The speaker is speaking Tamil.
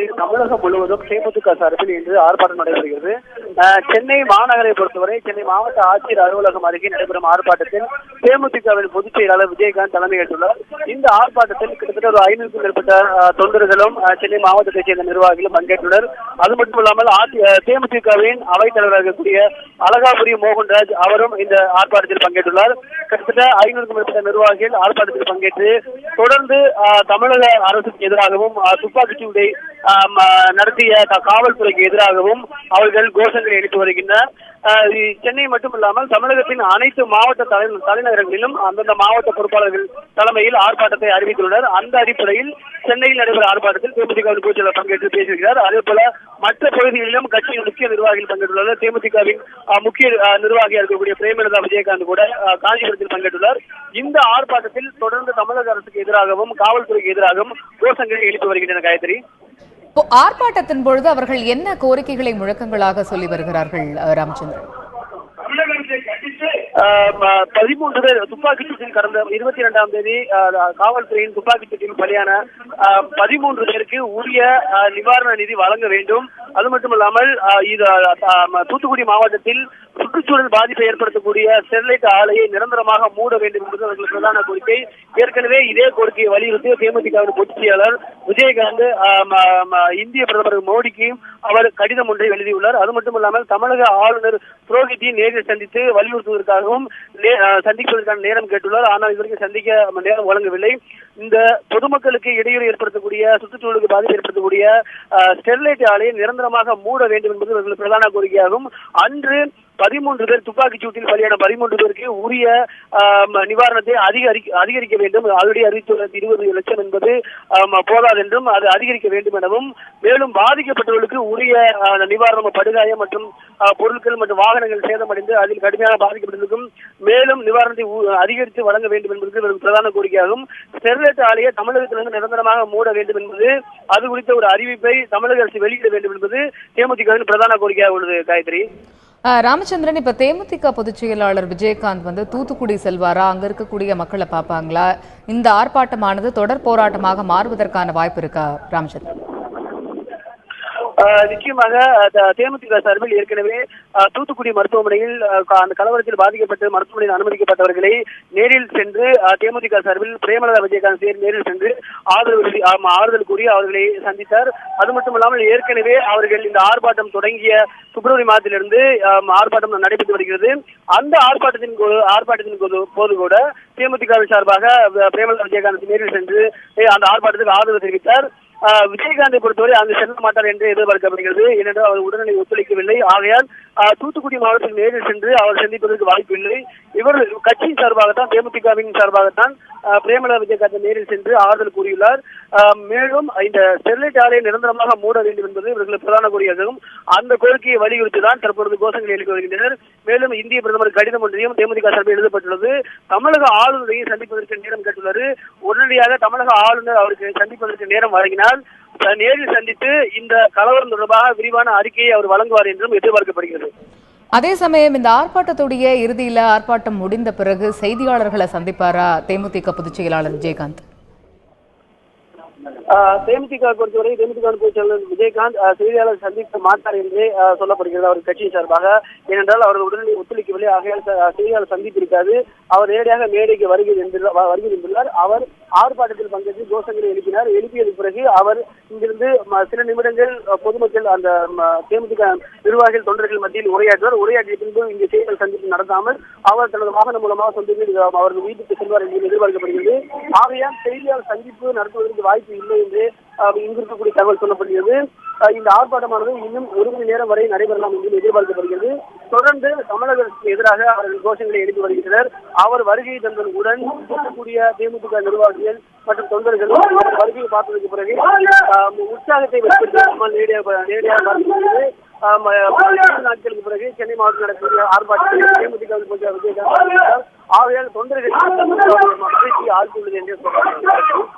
காரணத்தை தமிழகம் முழுவதும் தேமுதிக சார்பில் இன்று ஆர்ப்பாட்டம் நடைபெறுகிறது. சென்னை மாநகரை பொறுத்தவரை சென்னை மாவட்ட ஆட்சியர் அலுவலகம் அருகே நடைபெறும் ஆர்ப்பாட்டத்தில் தேமுதிகவின் பொதுச் செயலாளர் விஜயகாந்த் தலைமையேற்றுள்ளார். இந்த ஆர்ப்பாட்டத்தில் கிட்டத்தட்ட ஒரு 500க்கும் மேற்பட்ட தொண்டர்களும் சென்னை மாவட்டத்தைச் சேர்ந்த நிர்வாகிகளும் பங்கேற்றுள்ளனர். அது மட்டுமல்லாமல் தேமுதிகவின் அவைத் தலைவராக இருக்கக்கூடிய அழகாபுரி மோகன்ராஜ் அவரும் இந்த ஆர்ப்பாட்டத்தில் பங்கேற்றுள்ளார். கிட்டத்தட்ட 500க்கும் மேற்பட்ட நிர்வாகிகள் ஆர்ப்பாட்டத்தில் பங்கேற்று தொடர்ந்து தமிழக அரசுக்கு எதிராகவும் துப்பாக்கிச்சூடை நடத்திய காவல்துறைக்கு எதிராகவும் அவர்கள் கோஷங்களை எழுப்பி வருகின்றனர். சென்னை மட்டுமில்லாமல் தமிழகத்தின் அனைத்து மாவட்ட தலைநகரங்களிலும் அந்தந்த மாவட்ட பொறுப்பாளர்கள் தலைமையில் ஆர்ப்பாட்டத்தை அறிவித்துள்ளனர். அந்த அடிப்படையில் சென்னையில் நடைபெறும் ஆர்ப்பாட்டத்தில் தேமுதிகவின் பொதுச்செயலாளர் பங்கேற்று பேசுகிறார். அதே போல மற்ற பகுதிகளிலும் கட்சியின் முக்கிய நிர்வாகிகள் பங்கேற்றுள்ளனர். தேமுதிகவின் முக்கிய நிர்வாகியாக இருக்கக்கூடிய பிரேமலதா விஜயகாந்த் கூட காஞ்சிபுரத்தில் பங்கேற்றுள்ளார். இந்த ஆர்ப்பாட்டத்தில் தொடர்ந்து தமிழக அரசுக்கு எதிராகவும் காவல்துறைக்கு எதிராகவும் கோஷங்களை எழுப்பி வருகின்றன. காயத்ரி, ஆர்ப்பாட்டத்தின் பொழுது அவர்கள் என்ன கோரிக்கைகளை முழக்கங்களாக சொல்லி வருகிறார்கள்? ராமச்சந்திரன், 13 பேர் துப்பாக்கிச்சூட்டில் கடந்த 22ஆம் தேதி காவல்துறையின் துப்பாக்கிச்சூட்டில் பலியான 13 பேருக்கு உரிய நிவாரண நிதி வழங்க வேண்டும். அது மட்டுமல்லாமல் தூத்துக்குடி மாவட்டத்தில் சுற்றுச்சூழல் பாதிப்பை ஏற்படுத்தக்கூடிய ஸ்டெர்லைட் ஆலையை நிரந்தரமாக மூட வேண்டும் என்பது அவர்கள் பிரதான கோரிக்கை. ஏற்கனவே இதே கோரிக்கையை வலியுறுத்தி தேமுதிகவின் பொதுச் செயலாளர் விஜயகாந்த் இந்திய பிரதமர் மோடிக்கு அவர் கடிதம் ஒன்றை எழுதியுள்ளார். அது மட்டுமல்லாமல் தமிழக ஆளுநர் புரோஹித்தை நேரில் சந்தித்து வலியுறுத்துவதற்காகவும் சந்திப்பதற்கான நேரம் கேட்டுள்ளார். ஆனால் இதுவரைக்கும் சந்திக்க நேரம் வழங்கவில்லை. இந்த பொதுமக்களுக்கு இடையூறு ஏற்படுத்தக்கூடிய சுற்றுச்சூழலுக்கு பாதிப்பு ஏற்படுத்தக்கூடிய ஸ்டெர்லைட் ஆலையை நிரந்தரமாக மூட வேண்டும் என்பது அவர்கள் பிரதான கோரிக்கையாகும். அன்று 13 பேர் துப்பாக்கிச் சூட்டில் பலியான 13 பேருக்கு உரிய நிவாரணத்தை அதிகரிக்க வேண்டும். ஆல்ரெடி அறிவித்துள்ள 20 லட்சம் என்பது போதாது என்றும் அது அதிகரிக்க வேண்டும் எனவும், மேலும் பாதிக்கப்பட்டவர்களுக்கு உரிய நிவாரணம், படுகாயம் மற்றும் பொருட்கள் மற்றும் வாகனங்கள் சேதமடைந்து அதில் கடுமையாக பாதிக்கப்பட்டிருக்கும் மேலும் நிவாரணத்தை அதிகரித்து வழங்க வேண்டும் என்பது பிரதான கோரிக்கையாகும். ஸ்டெர்லைட் ஆலையை தமிழகத்திலிருந்து நிரந்தரமாக மூட வேண்டும் என்பது, அது குறித்த ஒரு அறிவிப்பை தமிழக அரசு வெளியிட வேண்டும் என்பது தேமுதிகவின் பிரதான கோரிக்கையாக உள்ளது. காயத்ரி, ராமச்சந்திரன், இப்ப தேமுதிக பொதுச் செயலாளர் விஜயகாந்த் தூத்துக்குடி செல்வாரா? அங்க இருக்கக்கூடிய மக்களை பார்ப்பாங்களா? இந்த ஆர்ப்பாட்டமானது தொடர் போராட்டமாக மாறுவதற்கான வாய்ப்பு இருக்கா? ராமச்சந்திரன், நிச்சயமாக தேமுதிக சார்பில் ஏற்கனவே தூத்துக்குடி மருத்துவமனையில் அந்த கலவரத்தில் பாதிக்கப்பட்டு மருத்துவமனையில் அனுமதிக்கப்பட்டவர்களை நேரில் சென்று தேமுதிக சார்பில் பிரேமலதா விஜயகாந்த் நேரில் சென்று ஆறுதல் கூறி அவர்களை சந்தித்தார். அது மட்டுமல்லாமல் ஏற்கனவே அவர்கள் இந்த ஆர்ப்பாட்டம் தொடங்கிய பிப்ரவரி மாதத்திலிருந்து ஆர்ப்பாட்டம் நடைபெற்று வருகிறது. அந்த ஆர்ப்பாட்டத்தின் போது கூட தேமுதிக சார்பாக பிரேமலதா விஜயகாந்த் நேரில் சென்று அந்த ஆர்ப்பாட்டத்துக்கு ஆதரவு தெரிவித்தார். விஜயகாந்தை பொறுத்தவரை அங்கு செல்ல மாட்டார் என்று எதிர்பார்க்கப்படுகிறது. ஏனென்றால் அவர் உடல்நிலை ஒத்துழைக்கவில்லை. ஆகையால் தூத்துக்குடி மாவட்டத்தில் நேரில் சென்று அவர் சந்திப்பதற்கு வாய்ப்பு இல்லை. இவர் கட்சியின் சார்பாகத்தான், தேமுதிகவின் சார்பாகத்தான் பிரேமலதா விஜயகாந்த் நேரில் சென்று ஆறுதல் கூறியுள்ளார். மேலும் இந்த ஸ்டெர்லைட் ஆலையை நிரந்தரமாக மூட வேண்டும் என்பது இவர்கள் பிரதான கோரிக்கையாகும். அந்த கோரிக்கையை வலியுறுத்திதான் தற்பொழுது கோஷங்களை எழுப்பி வருகின்றனர். மேலும் இந்திய பிரதமர் கடிதம் ஒன்றையும் தேமுதிக சார்பில் எழுதப்பட்டுள்ளது. தமிழக ஆளுநரை சந்திப்பதற்கு நேரம் கேட்டுள்ளது. உடனடியாக தமிழக ஆளுநர் அவருக்கு சந்திப்பதற்கு நேரம் வழங்கினால் நேரில் சந்தித்து இந்த கலவரம் தொடர்பாக விரிவான அறிக்கையை அவர் வழங்குவார் என்றும் எதிர்பார்க்கப்படுகிறது. அதே சமயம் இந்த ஆர்ப்பாட்டத்துடைய இறுதியில ஆர்ப்பாட்டம் முடிந்த பிறகு செய்தியாளர்களை சந்திப்பாரா தேமுதிக பொதுச் செயலாளர் விஜயகாந்த்? தேமுதிக பொறுத்தவரை தேமுதிக பொதுச் செயலாளர் விஜயகாந்த் செய்தியாளர் சந்திக்க மாட்டார் என்றே சொல்லப்படுகிறது அவர் கட்சியின் சார்பாக. ஏனென்றால் அவரது உடனடி ஒத்துழைக்கவில்லை. ஆகையால் செய்தியாளர் சந்திப்பு இருக்காது. அவர் நேரடியாக மேடைக்கு வருகை தந்துள்ளார். அவர் ஆர்ப்பாட்டத்தில் பங்கேற்று கோஷங்களை எழுப்பியது பிறகு அவர் இங்கிருந்து சில நிமிடங்கள் பொதுமக்கள் அந்த தேமுதிக நிர்வாகிகள் தொண்டர்கள் மத்தியில் உரையாற்றிய பின்பு இங்கு செய்தியாளர் சந்திப்பு நடத்தாமல் அவர் தனது வாகனம் மூலமாக சொந்த வீடு அவரது வீட்டுக்கு செல்வார் என்று எதிர்பார்க்கப்படுகிறது. ஆகையால் செய்தியாளர் சந்திப்பு நடத்துவதற்கு வாய்ப்பு இல்லை என்று இங்கு இருக்கக்கூடிய தகவல் சொல்லப்படுகிறது. இந்த ஆர்ப்பாட்டமானது இன்னும் 1 மணி நேரம் வரை நடைபெறலாம் என்று எதிர்பார்க்கப்படுகிறது. தொடர்ந்து தமிழக அரசுக்கு எதிராக அவர்கள் கோஷங்களை எழுப்பி வருகின்றனர். அவர் வருகை தந்தவுடன் கூடிய தேமுதிக நிர்வாகிகள் மற்றும் தொண்டர்கள் வருகையை பார்த்ததற்கு பிறகு உற்சாகத்தை வெளிப்படுத்த நேரடியாக பார்க்கிறது. நாட்களுக்கு பிறகு சென்னை மாவட்டத்தில் நடக்கக்கூடிய ஆர்ப்பாட்டத்தில் தேமுதிக ஆகையால் தொண்டர்கள் மகிழ்ச்சியை ஆழ்த்தியுள்ளது என்று சொல்றாங்க.